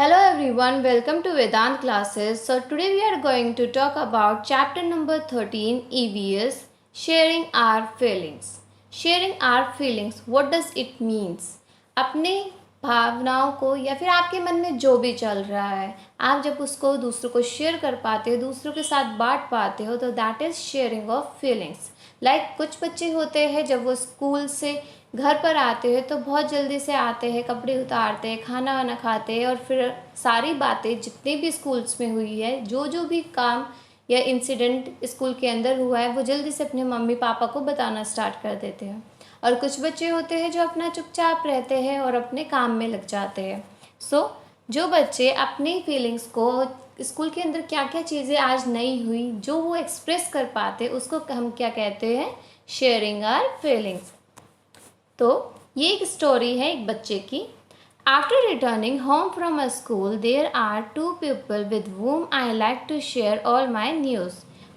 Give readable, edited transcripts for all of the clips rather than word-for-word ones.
Hello everyone, welcome to Vedant classes. So today we are going to talk about chapter number 13 EVS, sharing our feelings. Sharing our feelings, what does it means? अपने भावनाओं को या फिर आपके मन में जो भी चल रहा है, आप जब उसको दूसरों को शेयर कर पाते हो, दूसरों के साथ बांट पाते हो, तो that is sharing of feelings. Like कुछ बच्चे होते हैं जब वो स्कूल से घर पर आते हैं तो बहुत जल्दी से आते हैं, कपड़े उतारते हैं, खाना वाना खाते हैं और फिर सारी बातें जितनी भी स्कूल्स में हुई है, जो भी काम या इंसिडेंट स्कूल के अंदर हुआ है, वो जल्दी से अपने मम्मी पापा को बताना स्टार्ट कर देते हैं. और कुछ बच्चे होते हैं जो अपना चुपचाप रहते हैं और अपने काम में लग जाते हैं. जो बच्चे अपनी फीलिंग्स को स्कूल के अंदर क्या क्या चीज़ें आज नहीं हुई जो वो एक्सप्रेस कर पाते, उसको हम क्या कहते हैं? Sharing our feelings. तो ये एक स्टोरी है एक बच्चे की. After returning home from a school there are 2 people with whom I like to share all my news.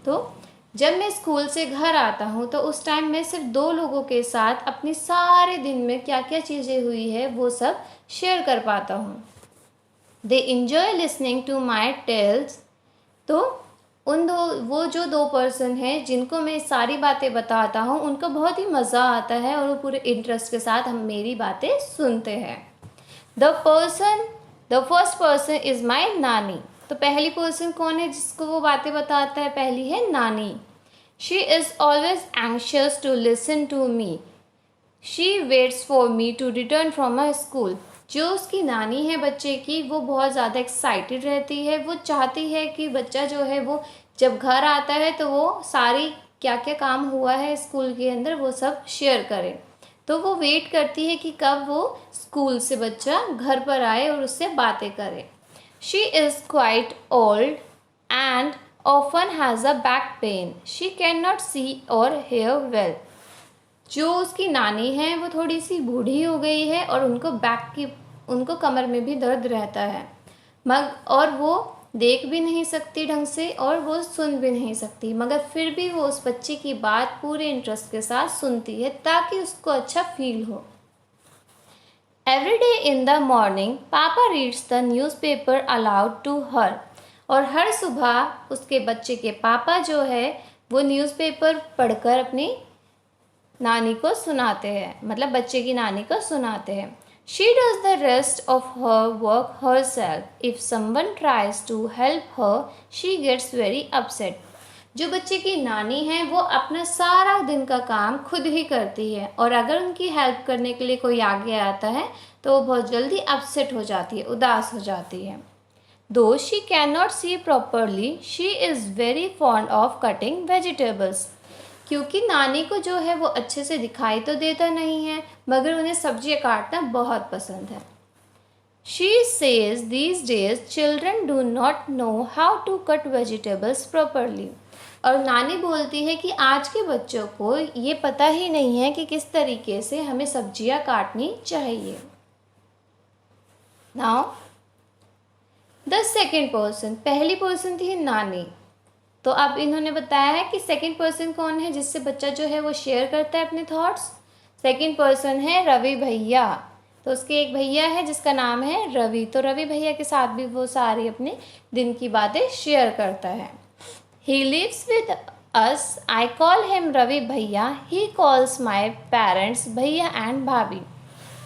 तो जब मैं स्कूल से घर आता हूँ तो उस टाइम मैं सिर्फ 2 लोगों के साथ अपनी सारे दिन में क्या क्या चीज़ें हुई है वो सब शेयर कर पाता हूँ. They enjoy listening to my tales. तो वो जो 2 पर्सन हैं जिनको मैं सारी बातें बताता हूँ, उनको बहुत ही मज़ा आता है और वो पूरे इंटरेस्ट के साथ हम मेरी बातें सुनते हैं. The first person is my नानी. तो पहली पर्सन कौन है जिसको वो बातें बताता है? पहली है नानी. She is always anxious to listen to me. She waits for me to return from my school. जो उसकी नानी है बच्चे की, वो बहुत ज़्यादा एक्साइटेड रहती है. वो चाहती है कि बच्चा जो है वो जब घर आता है तो वो सारी क्या क्या काम हुआ है स्कूल के अंदर वो सब शेयर करे. तो वो वेट करती है कि कब वो स्कूल से बच्चा घर पर आए और उससे बातें करे. She is quite old and often has a back pain. She can not see or hear well. जो उसकी नानी है वो थोड़ी सी बूढ़ी हो गई है और उनको कमर में भी दर्द रहता है. और वो देख भी नहीं सकती ढंग से और वो सुन भी नहीं सकती, मगर फिर भी वो उस बच्चे की बात पूरे इंटरेस्ट के साथ सुनती है ताकि उसको अच्छा फील हो. Every day in the morning papa reads the newspaper aloud to her. और हर सुबह उसके बच्चे के पापा जो है वो न्यूज़पेपर पढ़कर अपनी नानी को सुनाते हैं, मतलब बच्चे की नानी को सुनाते हैं. She does the rest of her work herself. If someone tries to help her she gets very upset. जो बच्चे की नानी है वो अपना सारा दिन का काम खुद ही करती है और अगर उनकी हेल्प करने के लिए कोई आगे आता है तो वो बहुत जल्दी अपसेट हो जाती है, उदास हो जाती है. दो she can not see properly she is very fond of cutting vegetables. क्योंकि नानी को जो है वो अच्छे से दिखाई तो देता नहीं है, मगर उन्हें सब्जियां काटना बहुत पसंद है. She says these days children do not know how to cut vegetables properly. और नानी बोलती है कि आज के बच्चों को ये पता ही नहीं है कि किस तरीके से हमें सब्जियां काटनी चाहिए. Now the second person. पहली पर्सन थी नानी. तो अब इन्होंने बताया है कि सेकंड पर्सन कौन है जिससे बच्चा जो है वो शेयर करता है अपने थॉट्स. सेकंड पर्सन है रवि भैया. तो उसके एक भैया है जिसका नाम है रवि. तो रवि भैया के साथ भी वो सारी अपने दिन की बातें शेयर करता है. He lives with us. I call him Ravi bhaiya. He calls my parents bhaiya and bhabhi.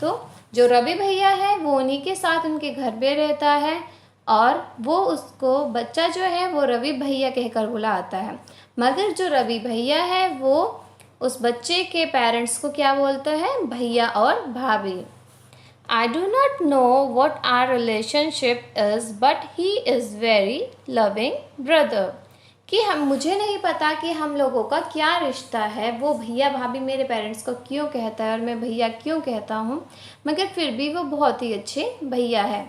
तो जो रवि भैया है वो उन्हीं के साथ उनके घर पे रहता है और वो उसको बच्चा जो है वो रवि भैया कहकर बुलाता है. मगर जो रवि भैया है वो उस बच्चे के पेरेंट्स को क्या बोलता है? भैया और भाभी. I do not know what are relationship is but he is very loving brother. कि मुझे नहीं पता कि हम लोगों का क्या रिश्ता है. वो भैया भाभी मेरे पेरेंट्स को क्यों कहता है और मैं भैया क्यों कहता हूँ, मगर फिर भी वो बहुत ही अच्छे भैया है.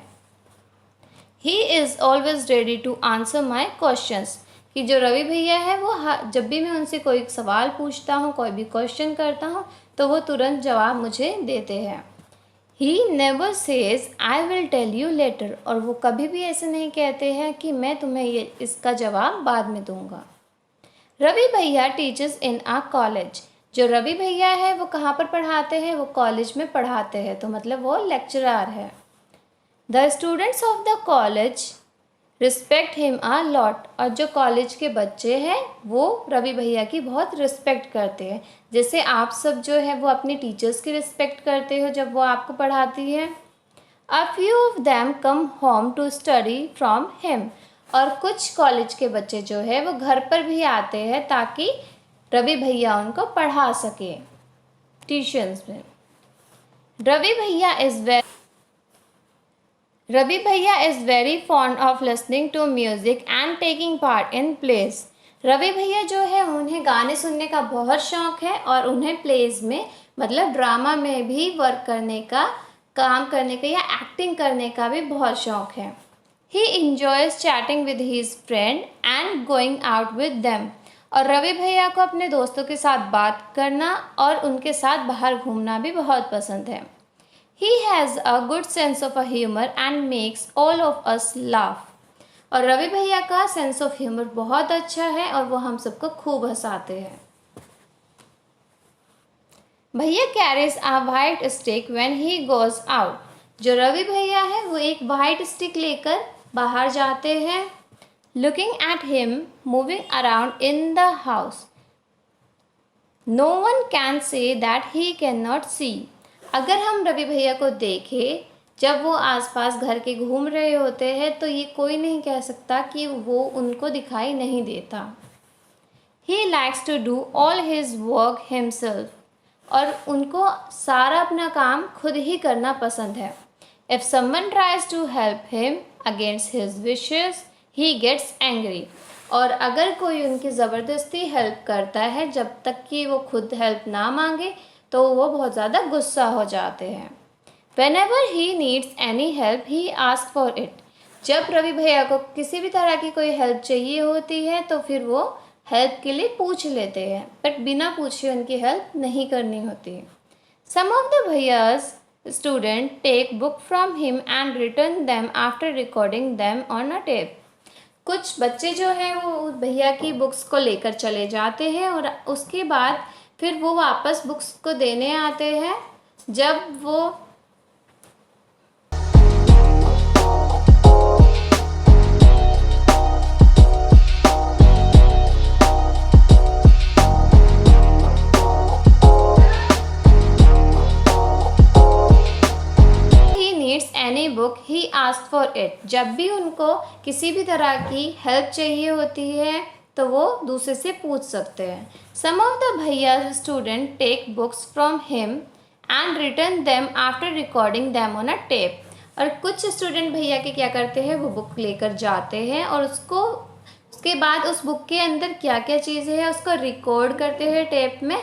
He is always ready to answer my questions. कि जो रवि भैया है वो जब भी मैं उनसे कोई सवाल पूछता हूँ, कोई भी क्वेश्चन करता हूँ, तो वो तुरंत जवाब मुझे देते हैं. He never says I will tell you later. और वो कभी भी ऐसे नहीं कहते हैं कि मैं तुम्हें इसका जवाब बाद में दूंगा. रवि भैया टीचर्स इन आ कॉलेज. जो रवि भैया है वो कहाँ पर पढ़ाते हैं? वो कॉलेज में पढ़ाते हैं. तो मतलब वो लेक्चरर है. The students of the college respect him a lot. और जो कॉलेज के बच्चे हैं वो रवि भैया की बहुत रिस्पेक्ट करते हैं, जैसे आप सब जो है वो अपने टीचर्स की रिस्पेक्ट करते हो जब वो आपको पढ़ाती है। A few of them come home to study from him. और कुछ कॉलेज के बच्चे जो है वो घर पर भी आते हैं ताकि रवि भैया उनको पढ़ा सके ट्यूशन्स में। Ravi bhaiya is very fond of listening to music and taking part in plays. Ravi bhaiya जो है उन्हें गाने सुनने का बहुत शौक़ है और उन्हें प्लेस में मतलब ड्रामा में भी वर्क करने का, काम करने का या एक्टिंग करने का भी बहुत शौक़ है। He enjoys chatting with his friend and going out with them. और रवि भैया को अपने दोस्तों के साथ बात करना और उनके साथ बाहर घूमना भी बहुत पसंद है। He has a good sense of humor and makes all of us laugh। और रवि भैया का सेंस ऑफ ह्यूमर बहुत अच्छा है और वो हम सबको खूब हंसाते हैं। भैया carries a white stick when he goes out. जो रवि भैया है वो एक वाइट स्टिक लेकर बाहर जाते हैं। Looking at him moving around in the house, no one can say that he can not see. अगर हम रवि भैया को देखें जब वो आसपास घर के घूम रहे होते हैं तो ये कोई नहीं कह सकता कि वो उनको दिखाई नहीं देता। He likes to do all his work himself. और उनको सारा अपना काम खुद ही करना पसंद है। If someone tries to help him against his wishes he gets angry. और अगर कोई उनकी ज़बरदस्ती हेल्प करता है जब तक कि वो खुद हेल्प ना मांगे तो वो बहुत ज़्यादा गुस्सा हो जाते हैं। Whenever he needs any help, he asks for it। जब रवि भैया को किसी भी तरह की कोई हेल्प चाहिए होती है तो फिर वो हेल्प के लिए पूछ लेते हैं, बट बिना पूछे उनकी हेल्प नहीं करनी होती। Some of the भैया's students take book from him and return them after recording them on a tape। कुछ बच्चे जो हैं वो भैया की बुक्स को लेकर चले जाते हैं और उसके बाद फिर वो वापस बुक्स को देने आते हैं जब वो he needs any book he ask for it. जब भी उनको किसी भी तरह की हेल्प चाहिए होती है तो वो दूसरे से पूछ सकते हैं। Some of the bhaiya student take books from him and return them after recording them on a tape. और कुछ स्टूडेंट भैया के क्या करते हैं वो बुक लेकर जाते हैं और उसके बाद उस बुक के अंदर क्या क्या चीज़ें हैं उसको रिकॉर्ड करते हैं टेप में।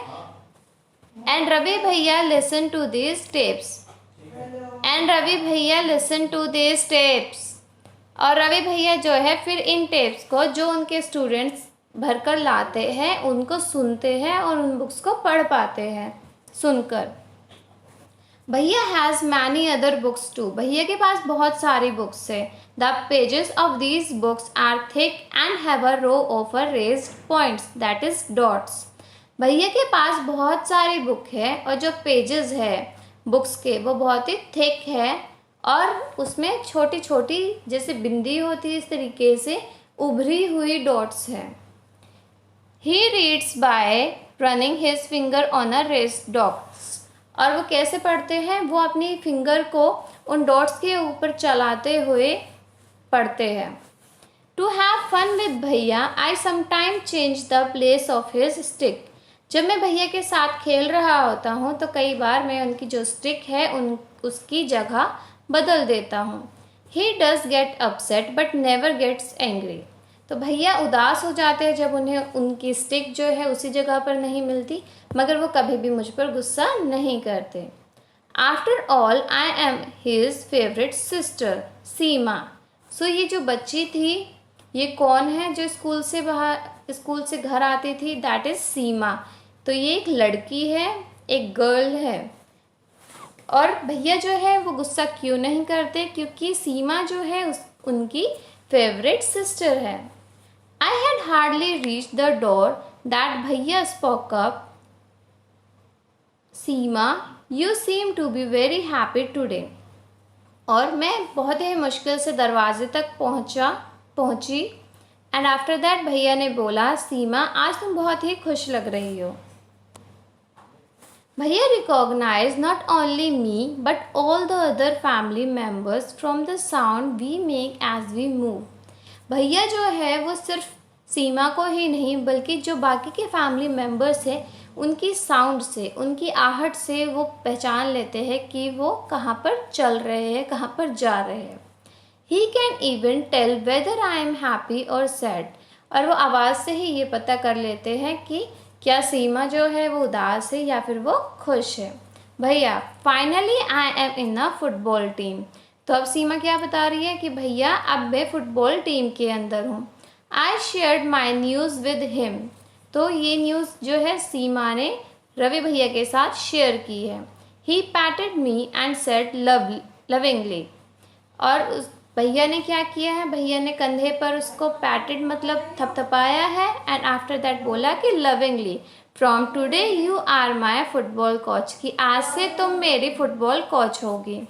एंड रवि भैया लिसन टू दिस टेप्स। और रवि भैया जो है फिर इन टेप्स को जो उनके स्टूडेंट्स भर कर लाते हैं उनको सुनते हैं और उन बुक्स को पढ़ पाते हैं सुनकर। Bhaiya has many other books too. भैया के पास बहुत सारी बुक्स है। The pages of these books are thick and have a row of raised points that is dots. भैया के पास बहुत सारी बुक है और जो पेजेस है बुक्स के वो बहुत ही थिक है और उसमें छोटी छोटी जैसे बिंदी होती है इस तरीके से उभरी हुई डॉट्स है। He reads bye running his finger on a raised dots. और वो कैसे पढ़ते हैं, वो अपनी फिंगर को उन डॉट्स के ऊपर चलाते हुए पढ़ते हैं। टू हैव फन विद भैया आई sometime change the place of his stick. जब मैं भैया के साथ खेल रहा होता हूँ तो कई बार मैं उनकी जो स्टिक है उसकी जगह बदल देता हूँ। He does get upset but never gets angry. तो भैया उदास हो जाते हैं जब उन्हें उनकी स्टिक जो है उसी जगह पर नहीं मिलती, मगर वो कभी भी मुझ पर गुस्सा नहीं करते। After all I am his favourite sister Seema. So ये जो बच्ची थी ये कौन है जो स्कूल से घर आती थी, दैट इज़ सीमा। तो ये एक लड़की है, एक गर्ल है। और भैया जो है वो गुस्सा क्यों नहीं करते, क्योंकि सीमा जो है उनकी फेवरेट सिस्टर है। I had hardly reach the door that भैया spoke up, Seema you seem to be very happy today. और मैं बहुत ही मुश्किल से दरवाजे तक पहुंची। एंड आफ्टर दैट भैया ने बोला, सीमा आज तुम बहुत ही खुश लग रही हो। भैया recognize not only me but all the other family members from the sound we make as we move। भैया जो है वो सिर्फ सीमा को ही नहीं बल्कि जो बाकी के फैमिली मेम्बर्स हैं उनकी साउंड से, उनकी आहट से वो पहचान लेते हैं कि वो कहाँ पर चल रहे हैं, कहाँ पर जा रहे हैं। He can even tell whether I am happy or sad। और वो आवाज़ से ही ये पता कर लेते हैं कि क्या सीमा जो है वो उदास है या फिर वो खुश है। भैया finally I am in a football team. तो अब सीमा क्या बता रही है कि भैया अब मैं फुटबॉल टीम के अंदर हूँ। I shared my news with him. तो ये न्यूज़ जो है सीमा ने रवि भैया के साथ शेयर की है। He patted me and said lovingly. और उस भैया ने क्या किया है, भैया ने कंधे पर उसको पैटेड मतलब थपथपाया है एंड आफ्टर दैट बोला कि lovingly from today you are my football coach, कि आज से तुम मेरी फुटबॉल कोच होगी।